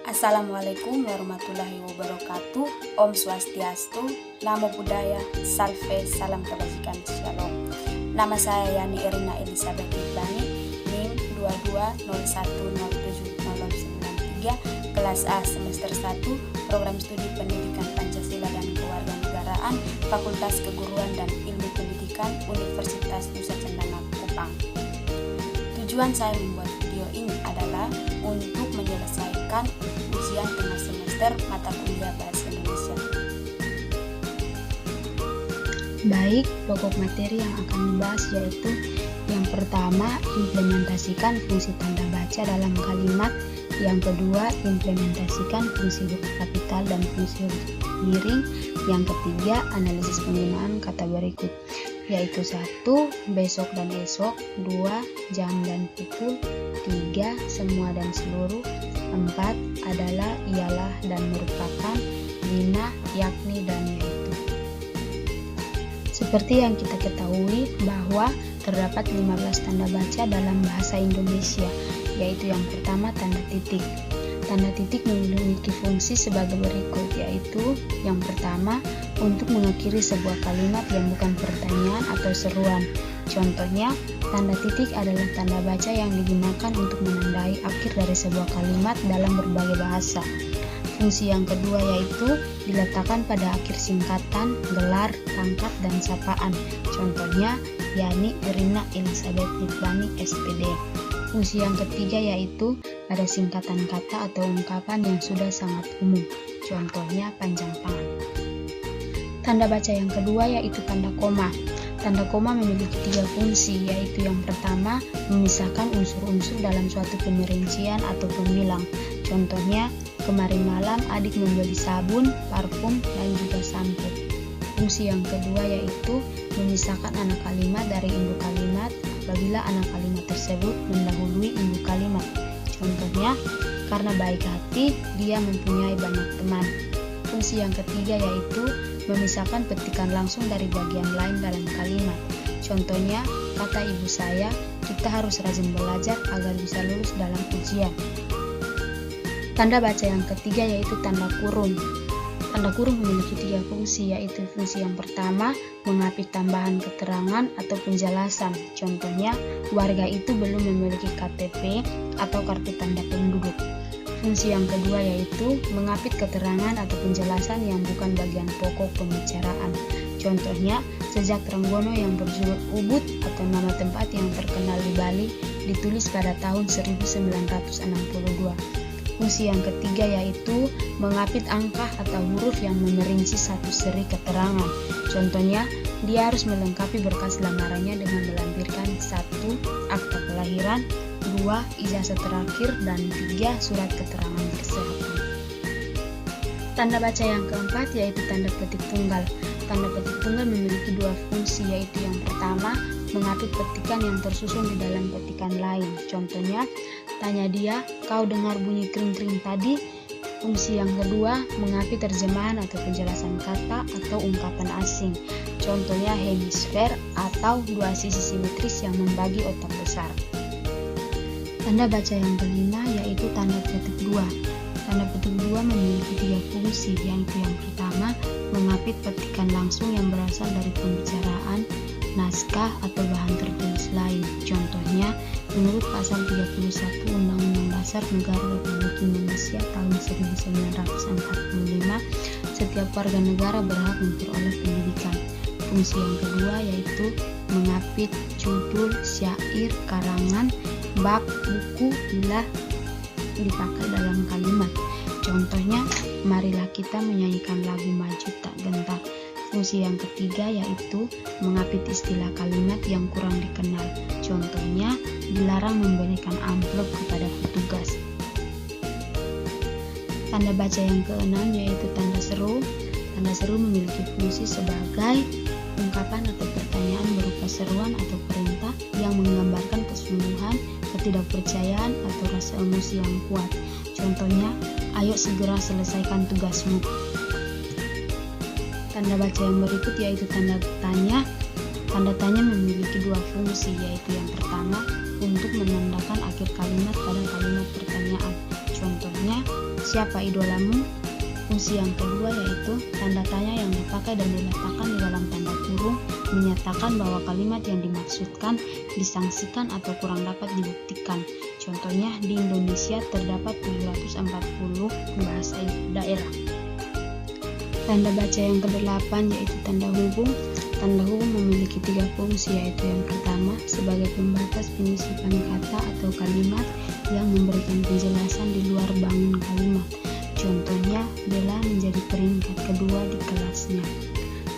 Assalamualaikum warahmatullahi wabarakatuh. Om Swastiastu, Namo Buddhaya, Salve, Salam Kebajikan, Shalom. Nama saya Yani Erina Elizabeth Iqbani, NIM 2201070093, kelas A semester 1, Program Studi Pendidikan Pancasila dan Kewarganegaraan, Fakultas Keguruan dan Ilmu Pendidikan, Universitas Nusa Cendana Kupang. Tujuan saya membuat video ini adalah untuk menyelesaikan ujian tengah semester mata kuliah Bahasa Indonesia. Baik, pokok materi yang akan dibahas yaitu yang pertama, implementasikan fungsi tanda baca dalam kalimat. Yang kedua, implementasikan fungsi huruf kapital dan fungsi huruf miring. Yang ketiga, analisis penggunaan kata berikut, yaitu 1. Besok dan esok, 2. Jam dan pukul, 3. Semua dan seluruh, 4. Adalah, ialah, dan merupakan, 5. Yakni dan yaitu. Seperti yang kita ketahui bahwa terdapat 15 tanda baca dalam bahasa Indonesia, yaitu yang pertama tanda titik. Tanda titik memiliki fungsi sebagai berikut, yaitu yang pertama untuk mengakhiri sebuah kalimat yang bukan pertanyaan atau seruan. Contohnya, tanda titik adalah tanda baca yang digunakan untuk menandai akhir dari sebuah kalimat dalam berbagai bahasa. Fungsi yang kedua yaitu diletakkan pada akhir singkatan, gelar, pangkat, dan sapaan. Contohnya, Yani Erina Elizabeth Iqbani SPD. Fungsi yang ketiga yaitu pada singkatan kata atau ungkapan yang sudah sangat umum. Contohnya, panjang tangan. Tanda baca yang kedua yaitu tanda koma. Tanda koma memiliki 3 fungsi, yaitu yang pertama, memisahkan unsur-unsur dalam suatu pemerincian atau pembilang. Contohnya, kemarin malam adik membeli sabun, parfum, dan juga sampo. Fungsi yang kedua yaitu memisahkan anak kalimat dari induk kalimat apabila anak kalimat tersebut mendahului induk kalimat. Contohnya, karena baik hati, dia mempunyai banyak teman. Fungsi yang ketiga yaitu memisahkan petikan langsung dari bagian lain dalam kalimat. Contohnya, kata ibu saya, kita harus rajin belajar agar bisa lulus dalam ujian. Tanda baca yang ketiga yaitu tanda kurung. Tanda kurung memiliki 3 fungsi, yaitu fungsi yang pertama, mengapit tambahan keterangan atau penjelasan. Contohnya, warga itu belum memiliki KTP atau kartu tanda penduduk. Fungsi yang kedua yaitu mengapit keterangan atau penjelasan yang bukan bagian pokok pembicaraan. Contohnya, sejak Trenggono yang berjuluk Ubud atau nama tempat yang terkenal di Bali ditulis pada tahun 1962. Fungsi yang ketiga yaitu mengapit angka atau huruf yang memerinci satu seri keterangan. Contohnya, dia harus melengkapi berkas lamarannya dengan melampirkan 1. Akta kelahiran, 2. Ijazah terakhir, dan 3. Surat keterangan kesehatan. Tanda baca yang keempat yaitu tanda petik tunggal. Tanda petik tunggal memiliki 2 fungsi, yaitu yang pertama, mengapit petikan yang tersusun di dalam petikan lain. Contohnya, tanya dia, kau dengar bunyi kring-kring tadi? Fungsi yang kedua, mengapit terjemahan atau penjelasan kata atau ungkapan asing. Contohnya, hemisfer atau 2 sisi simetris yang membagi otak besar. Tanda baca yang kelima yaitu tanda petik 2. Tanda petik 2 memiliki 3 fungsi, yaitu yang pertama, mengapit petikan langsung yang berasal dari pembicaraan, naskah, atau bahan tertulis lain. Contohnya, menurut pasal 31 Undang-Undang Dasar Negara Republik Indonesia tahun 1945, setiap warga negara berhak memperoleh pendidikan. Fungsi yang kedua yaitu mengapit judul, syair, karangan, bab, buku bila dipakai dalam kalimat. Contohnya, marilah kita menyanyikan lagu Maju Tak Gentar. Fungsi yang ketiga yaitu mengapit istilah kalimat yang kurang dikenal. Contohnya, dilarang memberikan amplop kepada petugas. Tanda baca yang keenam yaitu tanda seru. Tanda seru memiliki fungsi sebagai ungkapan atau pertanyaan berupa seruan atau perintah yang menggambarkan kesungguhan, ketidakpercayaan, atau rasa emosi yang kuat. Contohnya, ayo segera selesaikan tugasmu. Tanda baca yang berikut yaitu tanda tanya. Tanda tanya memiliki 2 fungsi, yaitu yang pertama, untuk menandakan akhir kalimat pada kalimat pertanyaan. Contohnya, siapa idolamu? Fungsi yang kedua yaitu tanda tanya yang dipakai dan diletakkan di dalam tanda kurung menyatakan bahwa kalimat yang dimaksudkan disangsikan atau kurang dapat dibuktikan. Contohnya, di Indonesia terdapat 740 bahasa daerah. Tanda baca yang ke-8 yaitu tanda hubung. Tanda hubung memiliki 3 fungsi, yaitu yang pertama sebagai pembatas penyisipan kata atau kalimat yang memberikan penjelasan di luar bangun kalimat. Contohnya, Bella menjadi peringkat kedua di kelasnya.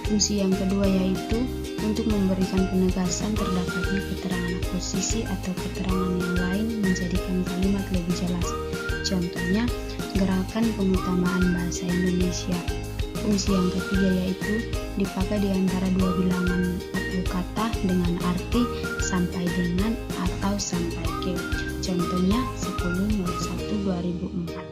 Fungsi yang kedua yaitu untuk memberikan penegasan terdapatnya keterangan posisi atau keterangan yang lain menjadikan kalimat lebih jelas. Contohnya, gerakan pengutamaan bahasa Indonesia. Fungsi yang ketiga yaitu dipakai di antara dua bilangan atau kata dengan arti sampai dengan atau sampai ke. Contohnya 10/01/2004.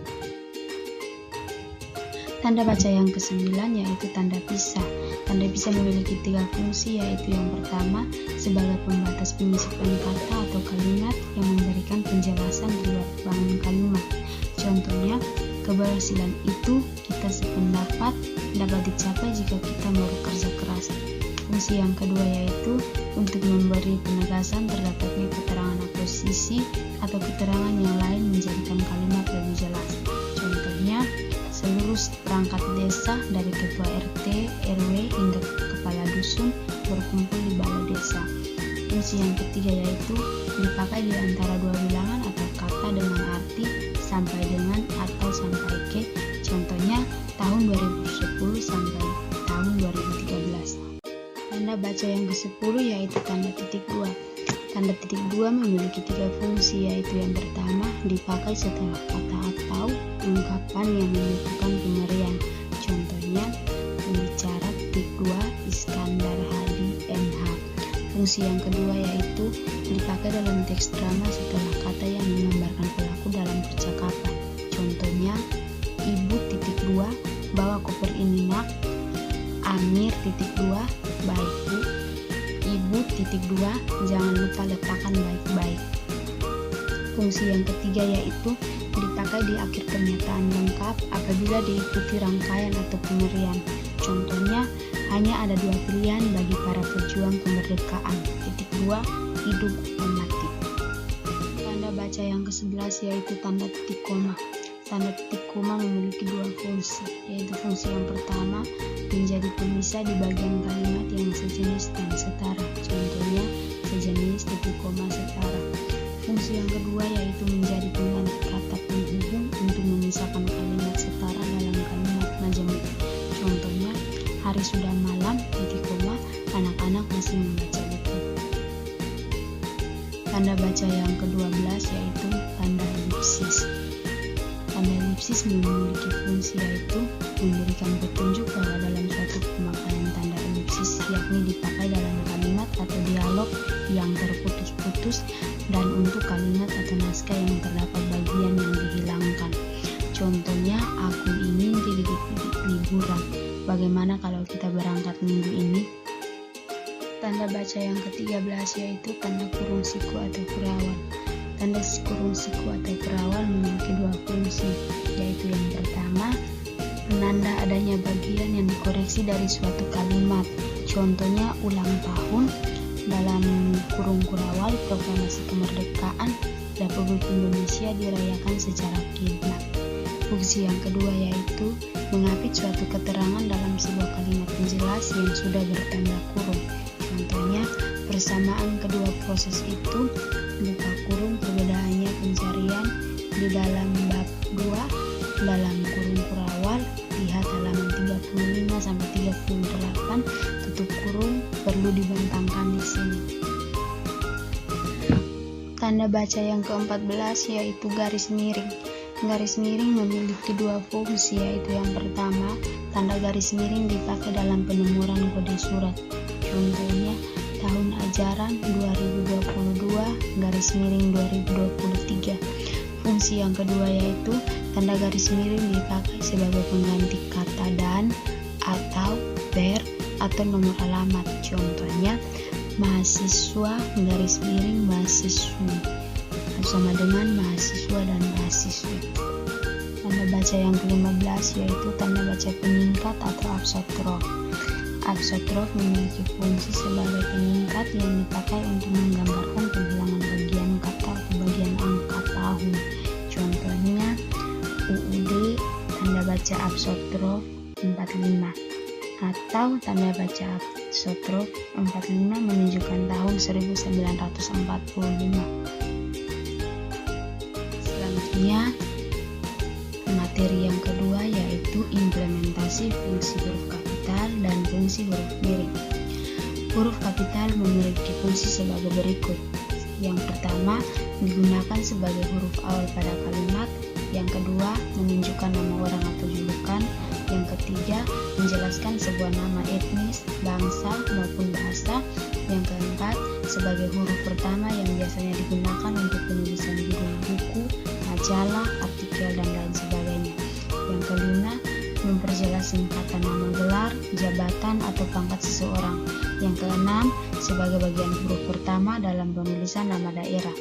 Tanda baca yang ke-9 yaitu tanda pisah. Tanda pisah memiliki 3 fungsi, yaitu yang pertama sebagai pembatas penyisipan kata atau kalimat yang memberikan penjelasan di luar bangun kalimat. Contohnya, keberhasilan itu kita sependapat dapat dicapai jika kita mau bekerja keras. Fungsi yang kedua yaitu untuk memberi penegasan terdapatnya keterangan posisi atau keterangan yang lain menjadikan kalimat lebih jelas. Contohnya, seluruh perangkat desa dari ketua RT, RW hingga kepala dusun berkumpul di balai desa. Fungsi yang ketiga yaitu dipakai di antara dua bilangan atau kata dengan arti sampai dengan atau sampai ke. Contohnya tahun 2010 sampai tahun 2013. Tanda baca yang ke-10 yaitu tanda titik 2. Tanda titik 2 memiliki 3 fungsi, yaitu yang pertama dipakai setelah kata atau ungkapan yang menunjukkan pemberian. Contohnya, pembicara titik 2 Iskandar Hadi MH. Fungsi yang kedua yaitu dipakai dalam teks drama setelah kata yang menggambarkan pelaku dalam percakapan. Contohnya, Ibu titik 2 bawa koper ini nak. Amir titik 2 baik Bu. Ibu titik 2 jangan lupa letakkan baik-baik. Fungsi yang ketiga yaitu dipakai di akhir pernyataan lengkap apabila diikuti rangkaian atau pemberian. Contohnya, hanya ada 2 pilihan bagi para pejuang kemerdekaan. Titik 2 hidup atau mati. Tanda baca yang ke-11 yaitu tanda titik koma. Tanda titik koma memiliki 2 fungsi, yaitu fungsi yang pertama menjadi pemisah di bagian kalimat yang sejenis dan setara. Contohnya, sejenis titik koma setara. Fungsi yang kedua yaitu menjadi pengganti kata penghubung untuk memisahkan kalimat setara dalam kalimat majemuk. Contohnya, hari sudah malam, titik koma, anak-anak masih membaca buku. Tanda baca yang ke-12 yaitu tanda elipsis. Tanda elipsis memiliki fungsi yaitu memberikan petunjuk bahwa dalam suatu pemakanan tanda elipsis yakni dipakai dalam kalimat atau dialog yang terputus-putus dan untuk kalimat atau naskah yang terdapat bagian yang dihilangkan. Contohnya, aku ingin titik-titik liburan. Bagaimana kalau kita berangkat minggu ini? Tanda baca yang ke-13 yaitu tanda kurung siku atau perawan. Tanda kurung siku atau perawan memiliki 2 fungsi, yaitu yang pertama, penanda adanya bagian yang dikoreksi dari suatu kalimat. Contohnya, ulang tahun dalam kurung kurawal proklamasi kemerdekaan Republik Indonesia dirayakan secara kiblat. Fungsi yang kedua yaitu mengapit suatu keterangan dalam sebuah kalimat penjelas yang sudah bertanda kurung. Contohnya, persamaan kedua proses itu buka kurung perbedaannya pencarian di dalam bab 2 dalam kurung kurawal, lihat halaman 35-38, tutup kurung perlu dibentangkan di sini. Tanda baca yang ke-14 yaitu garis miring. Garis miring memiliki 2 fungsi, yaitu yang pertama, tanda garis miring dipakai dalam penemuran kode surat. Contohnya, tahun ajaran 2022-2023. Fungsi yang kedua yaitu tanda garis miring dipakai sebagai pengganti kata dan atau ber atau nomor alamat. Contohnya, mahasiswa garis miring mahasiswi sama dengan mahasiswa dan mahasiswa. baca yang ke-15 yaitu tanda baca peningkat atau apostrophe. Apostrophe memiliki fungsi sebagai peningkat yang dipakai untuk menggambarkan penghilangan bagian kata atau bagian angka tahun. Contohnya UUD tanda baca apostrophe 45 atau tanda baca apostrophe 45 menunjukkan tahun 1945. Selanjutnya materi yang kedua yaitu implementasi fungsi huruf kapital dan fungsi huruf miring. Huruf kapital memiliki fungsi sebagai berikut. Yang pertama, digunakan sebagai huruf awal pada kalimat. Yang kedua, menunjukkan nama orang atau julukan. Yang ketiga, menjelaskan sebuah nama etnis, bangsa, maupun bahasa. Yang keempat, sebagai huruf pertama yang biasanya digunakan untuk penulisan judul buku, majalah, artikel, dan lain sebagainya. Yang kelima, memperjelas singkatan nama gelar, jabatan, atau pangkat seseorang. Yang keenam, sebagai bagian huruf pertama dalam penulisan nama daerah.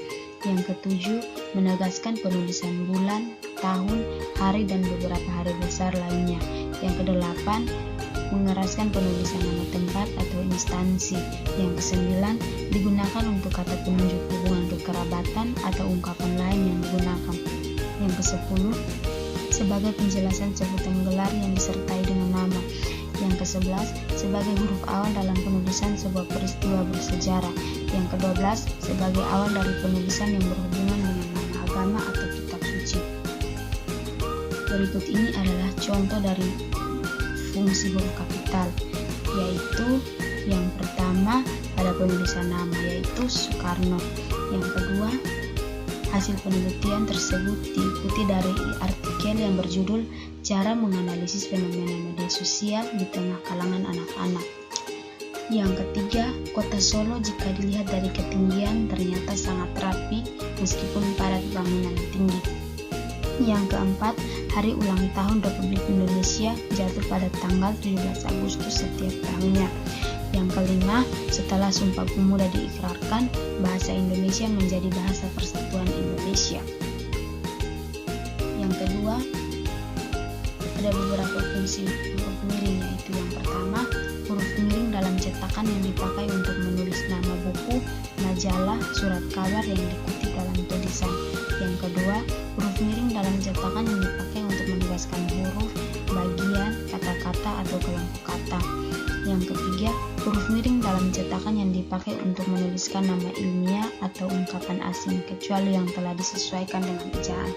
Yang ketujuh, menegaskan penulisan bulan, tahun, hari, dan beberapa hari besar lainnya. Yang kedelapan, mengeraskan penulisan nama tempat atau instansi. Yang kesembilan, digunakan untuk kata penunjuk hubungan kekerabatan atau ungkapan lain yang digunakan. Yang kesepuluh, sebagai penjelasan sebutan gelar yang disertai dengan nama. Yang ke-11, sebagai huruf awal dalam penulisan sebuah peristiwa bersejarah. Yang ke-12, sebagai awal dari penulisan yang berhubungan dengan nama agama atau kitab suci. Berikut ini adalah contoh dari fungsi huruf kapital, yaitu yang pertama pada penulisan nama yaitu Soekarno. Yang kedua, hasil penelitian tersebut diikuti dari artikel yang berjudul Cara Menganalisis Fenomena Media Sosial di Tengah Kalangan Anak-anak. Yang ketiga, kota Solo jika dilihat dari ketinggian ternyata sangat rapi meskipun padat bangunan tinggi. Yang keempat, hari ulang tahun Republik Indonesia jatuh pada tanggal 17 Agustus setiap tahunnya. Yang kelima, setelah Sumpah Pemuda diikrarkan, bahasa Indonesia menjadi bahasa persatuan Indonesia. Yang kedua, ada beberapa fungsi huruf miring, yaitu yang pertama, huruf miring dalam cetakan yang dipakai untuk menulis nama buku, majalah, surat kabar yang dikutip dalam tulisan. Yang kedua, huruf miring dalam cetakan yang dipakai untuk menegaskan huruf, bagian, kata-kata atau kelompok kata. Yang ketiga, huruf miring dalam cetakan yang dipakai untuk menuliskan nama ilmiah atau ungkapan asing kecuali yang telah disesuaikan dengan ejaan.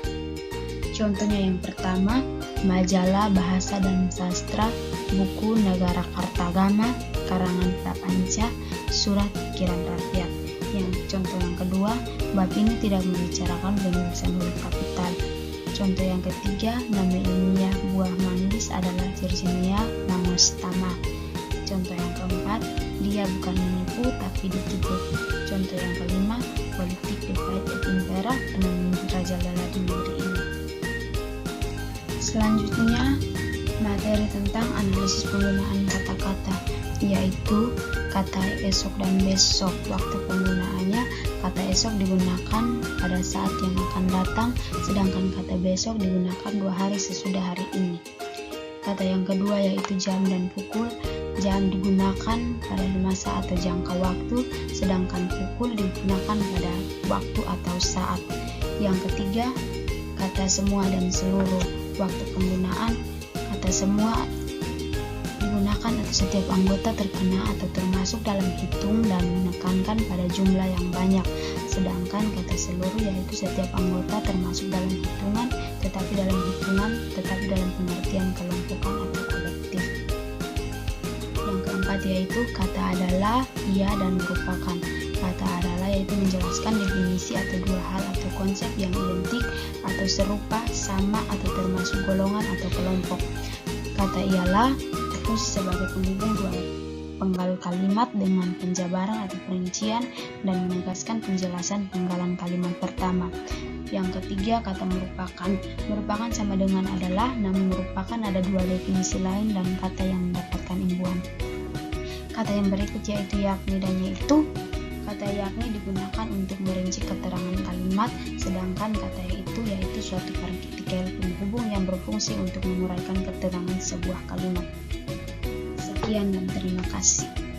Contohnya yang pertama, majalah Bahasa dan Sastra, buku Negara Kartagama, karangan Prapanca, surat Pikiran Rakyat. Yang contoh yang kedua, bab ini tidak membicarakan penulisan huruf kapital. Contoh yang ketiga, nama ilmiah buah manggis adalah Yersinia mangostama. Contoh yang keempat, dia bukan menipu tapi ditipu. Contoh yang kelima, politik divide et impera dengan merajalela di negeri ini. Selanjutnya, materi tentang analisis penggunaan kata-kata, yaitu kata esok dan besok. Waktu penggunaannya, kata esok digunakan pada saat yang akan datang, sedangkan kata besok digunakan 2 hari sesudah hari ini. Kata yang kedua yaitu jam dan pukul. Jam digunakan pada masa atau jangka waktu, sedangkan pukul digunakan pada waktu atau saat. Yang ketiga, kata semua dan seluruh. Waktu penggunaan, kata semua digunakan atau setiap anggota terkena atau termasuk dalam hitung dan menekankan pada jumlah yang banyak. Sedangkan kata seluruh yaitu setiap anggota termasuk dalam hitungan, tetapi dalam pengertian kelompokan atau kolektif. Yang keempat yaitu kata adalah, ia, dan merupakan. Kata adalah yaitu menjelaskan definisi atau 2 hal atau konsep yang identik atau serupa, sama, atau termasuk golongan atau kelompok. Kata ialah berfungsi sebagai penghubung 2 penggal kalimat dengan penjabaran atau perincian dan menegaskan penjelasan penggalan kalimat pertama. Yang ketiga, kata merupakan. Merupakan sama dengan adalah, namun merupakan ada 2 definisi lain dan kata yang mendapatkan imbuhan. Kata yang berikut yaitu yakni dan yaitu. Kata yakni digunakan untuk merinci keterangan kalimat, sedangkan kata itu yaitu suatu partikel rel penghubung yang berfungsi untuk menguraikan keterangan sebuah kalimat. Sekian dan terima kasih.